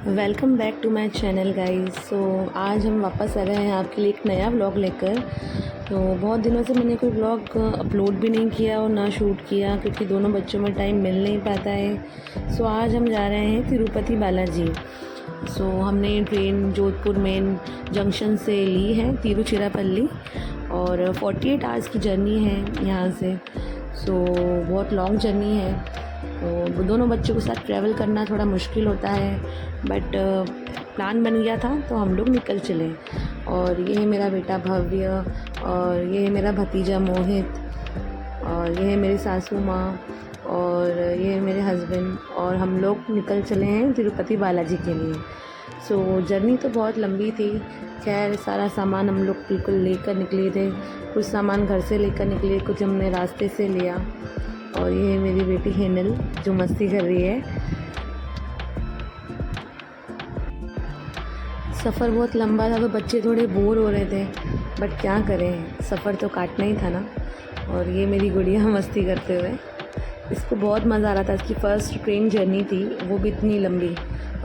Welcome back to my channel guys. So आज हम वापस आ गए हैं आपके लिए एक नया व्लॉग लेकर। तो बहुत दिनों से मैंने कोई व्लॉग अपलोड भी नहीं किया और ना शूट किया क्योंकि दोनों बच्चों में टाइम मिल नहीं पाता है। सो आज हम जा रहे हैं तिरुपति बालाजी। सो हमने ट्रेन जोधपुर मेन जंक्शन से ली है तिरुचिरापल्ली और 48 आवर्स की जर्नी है यहाँ से। सो बहुत लॉन्ग जर्नी है। तो दोनों बच्चों के साथ ट्रैवल करना थोड़ा मुश्किल होता है, बट प्लान बन गया था तो हम लोग निकल चले। और ये है मेरा बेटा भव्य, और ये है मेरा भतीजा मोहित, और ये है मेरी सासू माँ, और ये है मेरे हस्बैंड, और हम लोग निकल चले हैं तिरुपति बालाजी के लिए। सो जर्नी तो बहुत लंबी थी। खैर सारा सामान हम लोग बिल्कुल लेकर निकले थे। कुछ सामान घर से लेकर निकले, कुछ हमने रास्ते से लिया। और ये है मेरी बेटी हेनल जो मस्ती कर रही है। सफ़र बहुत लंबा था तो बच्चे थोड़े बोर हो रहे थे, बट क्या करें, सफ़र तो काटना ही था ना। और ये मेरी गुड़िया मस्ती करते हुए, इसको बहुत मज़ा आ रहा था। इसकी फ़र्स्ट ट्रेन जर्नी थी, वो भी इतनी लंबी।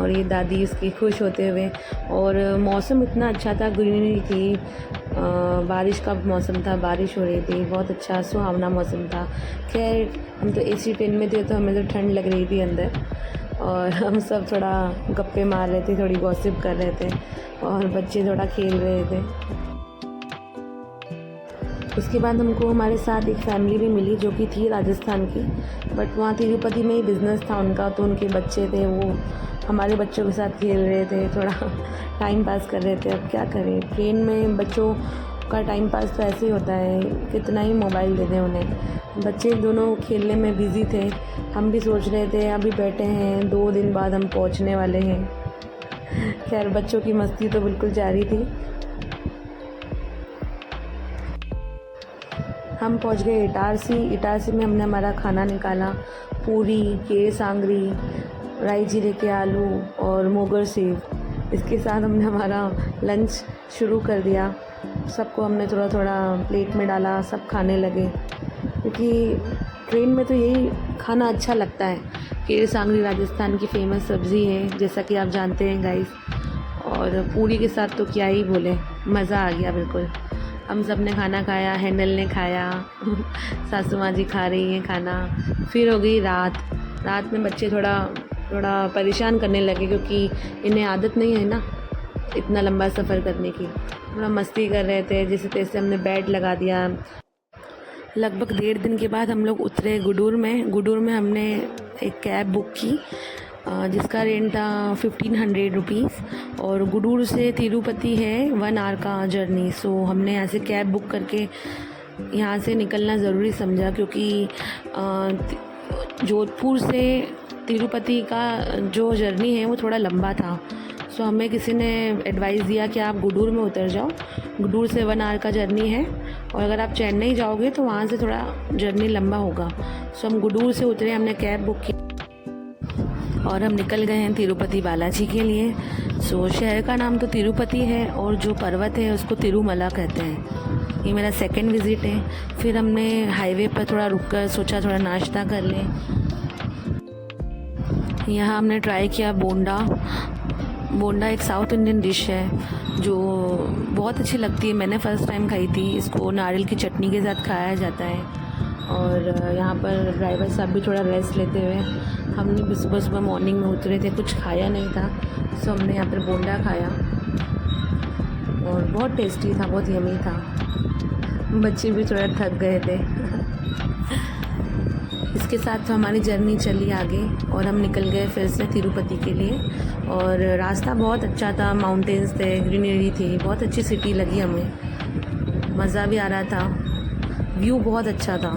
और ये दादी इसकी खुश होते हुए। और मौसम इतना अच्छा था, ग्रीनरी थी, बारिश का मौसम था, बारिश हो रही थी, बहुत अच्छा सुहावना मौसम था। खैर हम तो एसी ट्रेन में थे तो हमें तो ठंड लग रही थी अंदर, और हम सब थोड़ा गप्पे मार रहे थे, थोड़ी गॉसिप कर रहे थे, और बच्चे थोड़ा खेल रहे थे। उसके बाद हमको हमारे साथ एक फैमिली भी मिली जो कि थी राजस्थान की, बट वहाँ तिरुपति में ही बिज़नेस था उनका, तो उनके बच्चे थे, वो हमारे बच्चों के साथ खेल रहे थे, थोड़ा टाइम पास कर रहे थे। अब क्या करें, ट्रेन में बच्चों का टाइम पास तो ऐसे ही होता है, कितना ही मोबाइल दे दें उन्हें। बच्चे दोनों खेलने में बिज़ी थे। हम भी सोच रहे थे अभी बैठे हैं, 2 दिन बाद हम पहुँचने वाले हैं। खैर बच्चों की मस्ती तो बिल्कुल जारी थी। हम पहुंच गए इटारसी में हमने हमारा खाना निकाला। पूरी, केर सांगरी, राई जीरे के आलू और मोगर सेव, इसके साथ हमने हमारा लंच शुरू कर दिया। सबको हमने थोड़ा थोड़ा प्लेट में डाला, सब खाने लगे, क्योंकि ट्रेन में तो यही खाना अच्छा लगता है। केर सांगरी राजस्थान की फ़ेमस सब्ज़ी है, जैसा कि आप जानते हैं गाइस। और पूरी के साथ तो क्या ही बोले, मज़ा आ गया बिल्कुल। हम सब ने खाना खाया, हैंडल ने खाया, सासू माँ जी खा रही हैं खाना। फिर हो गई रात में बच्चे थोड़ा परेशान करने लगे, क्योंकि इन्हें आदत नहीं है ना इतना लंबा सफ़र करने की। थोड़ा मस्ती कर रहे थे, जैसे तैसे हमने बेड लगा दिया। लगभग 1.5 दिन के बाद हम लोग उतरे गुडूर में हमने एक कैब बुक की, जिसका रेंट था 1500 रुपीज़। और गुडूर से तिरुपति है 1 आवर का जर्नी। सो हमने यहाँ से कैब बुक करके यहाँ से निकलना ज़रूरी समझा, क्योंकि जोधपुर से तिरुपति का जो जर्नी है वो थोड़ा लंबा था। सो हमें किसी ने एडवाइस दिया कि आप गुडूर में उतर जाओ, गुडूर से 1 आवर का जर्नी है, और अगर आप चेन्नई जाओगे तो वहाँ से थोड़ा जर्नी लंबा होगा। सो हम गुडूर से उतरे, हमने कैब बुक की और हम निकल गए हैं तिरुपति बालाजी के लिए। सो शहर का नाम तो तिरुपति है, और जो पर्वत है उसको तिरुमला कहते हैं। ये मेरा सेकंड विज़िट है। फिर हमने हाईवे पर थोड़ा रुककर सोचा थोड़ा नाश्ता कर लें। यहाँ हमने ट्राई किया बोंडा एक साउथ इंडियन डिश है जो बहुत अच्छी लगती है। मैंने फ़र्स्ट टाइम खाई थी। इसको नारियल की चटनी के साथ खाया जाता है। और यहाँ पर ड्राइवर साहब भी थोड़ा रेस्ट लेते हुए, हमने भी सुबह मॉर्निंग में उतरे थे, कुछ खाया नहीं था, सो हमने यहाँ पर बोंडा खाया और बहुत टेस्टी था, बहुत यमी था। बच्चे भी थोड़ा थक गए थे। इसके साथ तो हमारी जर्नी चली आगे और हम निकल गए फिर से तिरुपति के लिए। और रास्ता बहुत अच्छा था, माउंटेन्स थे, ग्रीनरी थी, बहुत अच्छी सिटी लगी हमें, मज़ा भी आ रहा था, व्यू बहुत अच्छा था।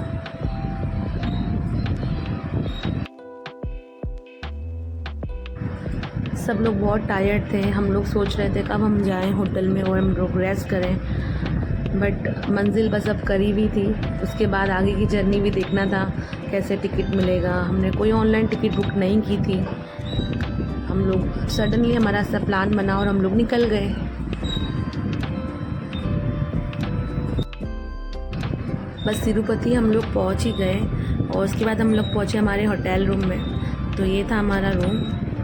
सब लोग बहुत टायर्ड थे। हम लोग सोच रहे थे कब हम जाएं होटल में और हम लोग रेस्ट करें, बट मंजिल बस अब करीब ही थी। उसके बाद आगे की जर्नी भी देखना था, कैसे टिकट मिलेगा। हमने कोई ऑनलाइन टिकट बुक नहीं की थी। हम लोग सडनली हमारा सब प्लान बना और हम लोग निकल गए। बस तिरुपति हम लोग पहुंच ही गए, और उसके बाद हम लोग पहुंचे हमारे होटल रूम में। तो ये था हमारा रूम,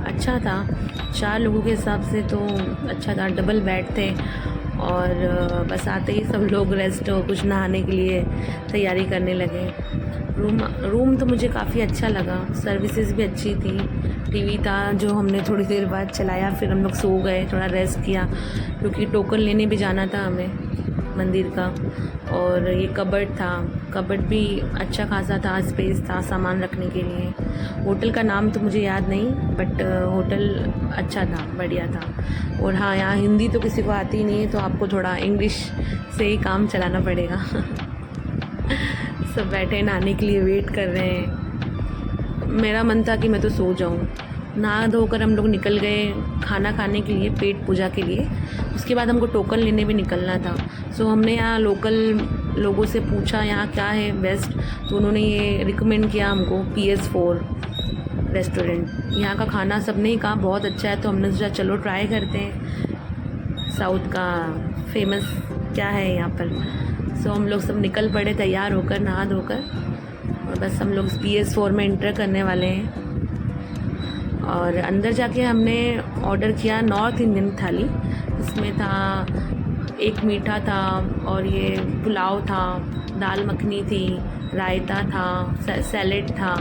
अच्छा था। 4 लोगों के हिसाब से तो अच्छा था, डबल बेड थे। और बस आते ही सब लोग रेस्ट कुछ नहाने के लिए तैयारी करने लगे। रूम तो मुझे काफ़ी अच्छा लगा, सर्विसेज भी अच्छी थी, टीवी था जो हमने थोड़ी देर बाद चलाया, फिर हम लोग सो गए, थोड़ा रेस्ट किया क्योंकि टोकन लेने भी जाना था हमें मंदिर का। और ये कबर्ड था, कबर्ड भी अच्छा खासा था, स्पेस था सामान रखने के लिए। होटल का नाम तो मुझे याद नहीं, बट होटल अच्छा था, बढ़िया था। और हाँ, यहाँ हिंदी तो किसी को आती नहीं है, तो आपको थोड़ा इंग्लिश से ही काम चलाना पड़ेगा। सब बैठे नहाने के लिए वेट कर रहे हैं। मेरा मन था कि मैं तो सो जाऊँ। नहा धोकर हम लोग निकल गए खाना खाने के लिए, पेट पूजा के लिए। उसके बाद हमको टोकन लेने भी निकलना था। सो हमने यहाँ लोकल लोगों से पूछा यहाँ क्या है बेस्ट, तो उन्होंने ये रिकमेंड किया हमको PS4 रेस्टोरेंट। यहाँ का खाना सबने ही कहा बहुत अच्छा है, तो हमने सोचा चलो ट्राई करते हैं साउथ का फेमस क्या है यहाँ पर। सो हम लोग सब निकल पड़े तैयार होकर नहा धोकर, और बस हम लोग PS4 में एंटर करने वाले हैं। और अंदर जाके हमने ऑर्डर किया नॉर्थ इंडियन थाली। इसमें था एक मीठा था, और ये पुलाव था, दाल मखनी थी, रायता था, सैलेड था,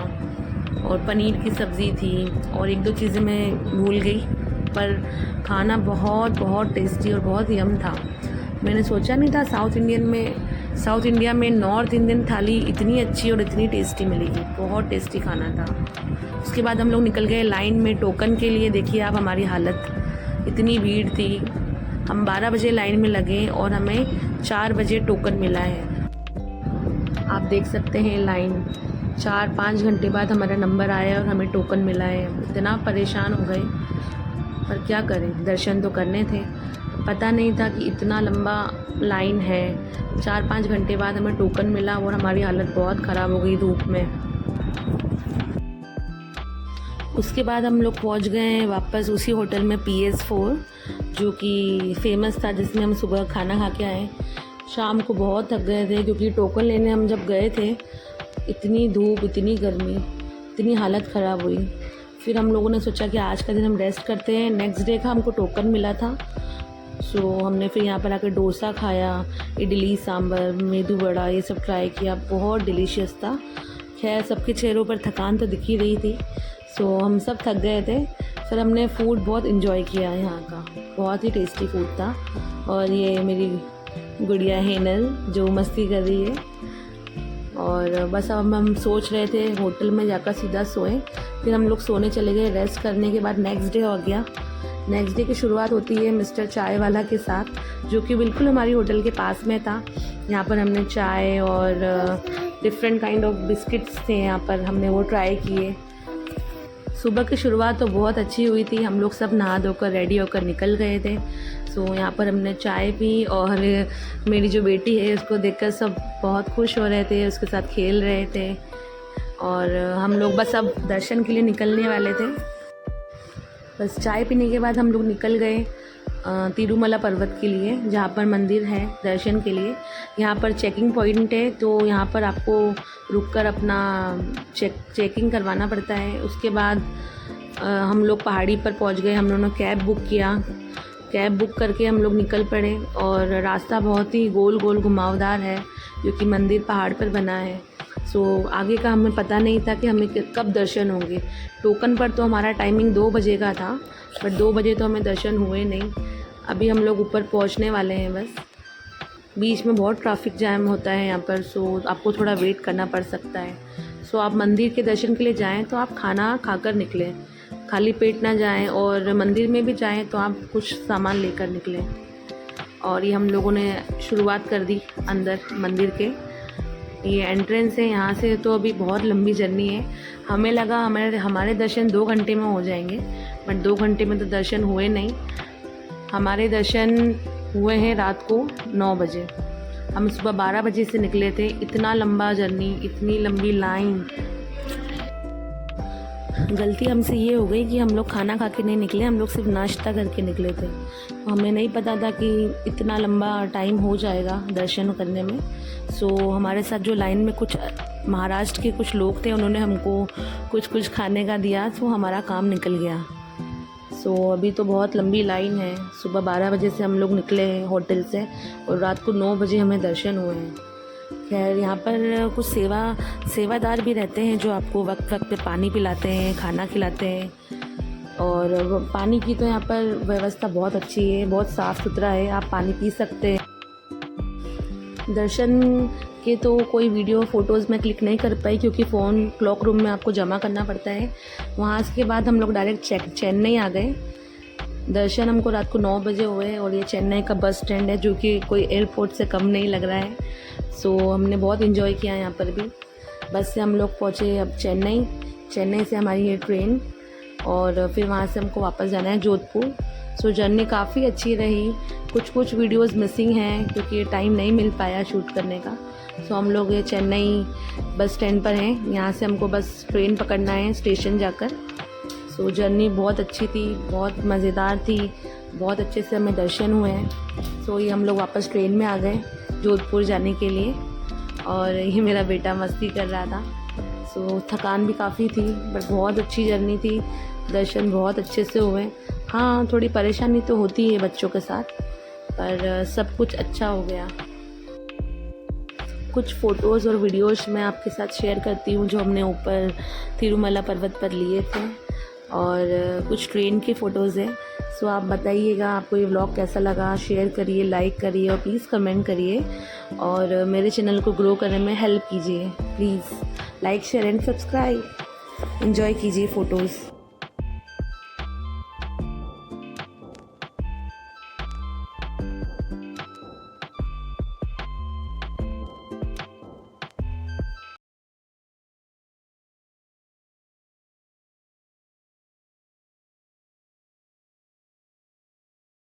और पनीर की सब्ज़ी थी, और 1-2 चीज़ें मैं भूल गई। पर खाना बहुत बहुत टेस्टी और बहुत यम था। मैंने सोचा नहीं था साउथ इंडिया में नॉर्थ इंडियन थाली इतनी अच्छी और इतनी टेस्टी मिलेगी। बहुत टेस्टी खाना था। उसके बाद हम लोग निकल गए लाइन में टोकन के लिए। देखिए आप हमारी हालत, इतनी भीड़ थी। हम 12 बजे लाइन में लगे और हमें 4 बजे टोकन मिला है। आप देख सकते हैं लाइन, 4-5 घंटे बाद हमारा नंबर आया और हमें टोकन मिला है। इतना परेशान हो गए, पर क्या करें, दर्शन तो करने थे। पता नहीं था कि इतना लंबा लाइन है। 4-5 घंटे बाद हमें टोकन मिला और हमारी हालत बहुत ख़राब हो गई धूप में। उसके बाद हम लोग पहुंच गए वापस उसी होटल में PS4, जो कि फेमस था, जिसमें हम सुबह खाना खा के आए। शाम को बहुत थक गए थे क्योंकि टोकन लेने हम जब गए थे, इतनी धूप, इतनी गर्मी, इतनी हालत ख़राब हुई। फिर हम लोगों ने सोचा कि आज का दिन हम रेस्ट करते हैं। नेक्स्ट डे का हमको टोकन मिला था। सो हमने फिर यहाँ पर आकर डोसा खाया, इडली सांभर, मेदू वड़ा, ये सब ट्राई किया। बहुत डिलीशियस था। खैर सबके चेहरों पर थकान तो दिख ही रही थी। सो हम सब थक गए थे। फिर हमने फूड बहुत इन्जॉय किया यहाँ का, बहुत ही टेस्टी फूड था। और ये मेरी गुड़िया हेनल जो मस्ती कर रही है। और बस अब हम सोच रहे थे होटल में जाकर सीधा सोएं। फिर हम लोग सोने चले गए। रेस्ट करने के बाद नेक्स्ट डे हो गया। नेक्स्ट डे की शुरुआत होती है मिस्टर चाय वाला के साथ, जो कि बिल्कुल हमारी होटल के पास में था। यहाँ पर हमने चाय और डिफरेंट काइंड ऑफ बिस्किट्स थे, यहाँ पर हमने वो ट्राई किए। सुबह की शुरुआत तो बहुत अच्छी हुई थी। हम लोग सब नहा धोकर रेडी होकर निकल गए थे। सो यहाँ पर हमने चाय पी, और मेरी जो बेटी है उसको देखकर सब बहुत खुश हो रहे थे, उसके साथ खेल रहे थे। और हम लोग बस अब दर्शन के लिए निकलने वाले थे। बस चाय पीने के बाद हम लोग निकल गए तिरुमला पर्वत के लिए, जहाँ पर मंदिर है, दर्शन के लिए। यहाँ पर चेकिंग पॉइंट है, तो यहाँ पर आपको रुककर अपना चेकिंग करवाना पड़ता है। उसके बाद हम लोग पहाड़ी पर पहुँच गए। हम लोगों ने कैब बुक किया। कैब बुक करके हम लोग निकल पड़े। और रास्ता बहुत ही गोल गोल घुमावदार है, क्योंकि मंदिर पहाड़ पर बना है। सो आगे का हमें पता नहीं था कि हमें कब दर्शन होंगे। टोकन पर तो हमारा टाइमिंग 2 बजे का था, बट 2 बजे तो हमें दर्शन हुए नहीं। अभी हम लोग ऊपर पहुंचने वाले हैं बस। बीच में बहुत ट्रैफिक जैम होता है यहाँ पर, सो आपको थोड़ा वेट करना पड़ सकता है। सो आप मंदिर के दर्शन के लिए जाएं तो आप खाना खाकर निकलें, खाली पेट ना जाएं। और मंदिर में भी जाएं तो आप कुछ सामान लेकर निकलें। और ये हम लोगों ने शुरुआत कर दी अंदर मंदिर के। ये एंट्रेंस है, यहाँ से तो अभी बहुत लंबी जर्नी है। हमें लगा हमारे दर्शन 2 घंटे में हो जाएंगे, बट 2 घंटे में तो दर्शन हुए नहीं। हमारे दर्शन हुए हैं रात को 9 बजे। हम सुबह 12 बजे से निकले थे। इतना लंबा जर्नी, इतनी लंबी लाइन। गलती हमसे ये हो गई कि हम लोग खाना खा के नहीं निकले, हम लोग सिर्फ नाश्ता करके निकले थे। हमें नहीं पता था कि इतना लंबा टाइम हो जाएगा दर्शन करने में। सो हमारे साथ जो लाइन में कुछ महाराष्ट्र के कुछ लोग थे, उन्होंने हमको कुछ खाने का दिया, तो हमारा काम निकल गया। सो सो अभी तो बहुत लंबी लाइन है। सुबह 12 बजे से हम लोग निकले हैं होटल से और रात को 9 बजे हमें दर्शन हुए हैं। खैर यहाँ पर कुछ सेवादार भी रहते हैं जो आपको वक्त वक्त पे पानी पिलाते हैं, खाना खिलाते हैं। और पानी की तो यहाँ पर व्यवस्था बहुत अच्छी है, बहुत साफ़ सुथरा है, आप पानी पी सकते हैं। दर्शन के तो कोई वीडियो फ़ोटोज़ में क्लिक नहीं कर पाई क्योंकि फ़ोन क्लॉक रूम में आपको जमा करना पड़ता है। वहाँ के बाद हम लोग डायरेक्ट चेन्नई आ गए। दर्शन हमको रात को 9 बजे हुए और ये चेन्नई का बस स्टैंड है जो कि कोई एयरपोर्ट से कम नहीं लग रहा है। सो हमने बहुत इन्जॉय किया यहाँ पर भी। बस से हम लोग पहुँचे अब चेन्नई से हमारी है ट्रेन और फिर वहाँ से हमको वापस जाना है जोधपुर। सो जर्नी काफ़ी अच्छी रही। कुछ वीडियोस मिसिंग हैं क्योंकि टाइम नहीं मिल पाया शूट करने का। सो हम लोग ये चेन्नई बस स्टैंड पर हैं, यहाँ से हमको बस ट्रेन पकड़ना है स्टेशन जाकर। सो जर्नी बहुत अच्छी थी, बहुत मज़ेदार थी, बहुत अच्छे से हमें दर्शन हुए हैं। सो ये हम लोग वापस ट्रेन में आ गए जोधपुर जाने के लिए और ये मेरा बेटा मस्ती कर रहा था। सो थकान भी काफ़ी थी बट बहुत अच्छी जर्नी थी, दर्शन बहुत अच्छे से हुए। हाँ, थोड़ी परेशानी तो होती है बच्चों के साथ, पर सब कुछ अच्छा हो गया। कुछ फ़ोटोज़ और वीडियोज़ मैं आपके साथ शेयर करती हूँ जो हमने ऊपर तिरुमला पर्वत पर लिए थे और कुछ ट्रेन के फ़ोटोज़ हैं। सो आप बताइएगा आपको ये व्लॉग कैसा लगा, शेयर करिए, लाइक करिए और प्लीज़ कमेंट करिए और मेरे चैनल को ग्रो करने में हेल्प कीजिए। Please like share and subscribe. Enjoy कीजिए फ़ोटोज़।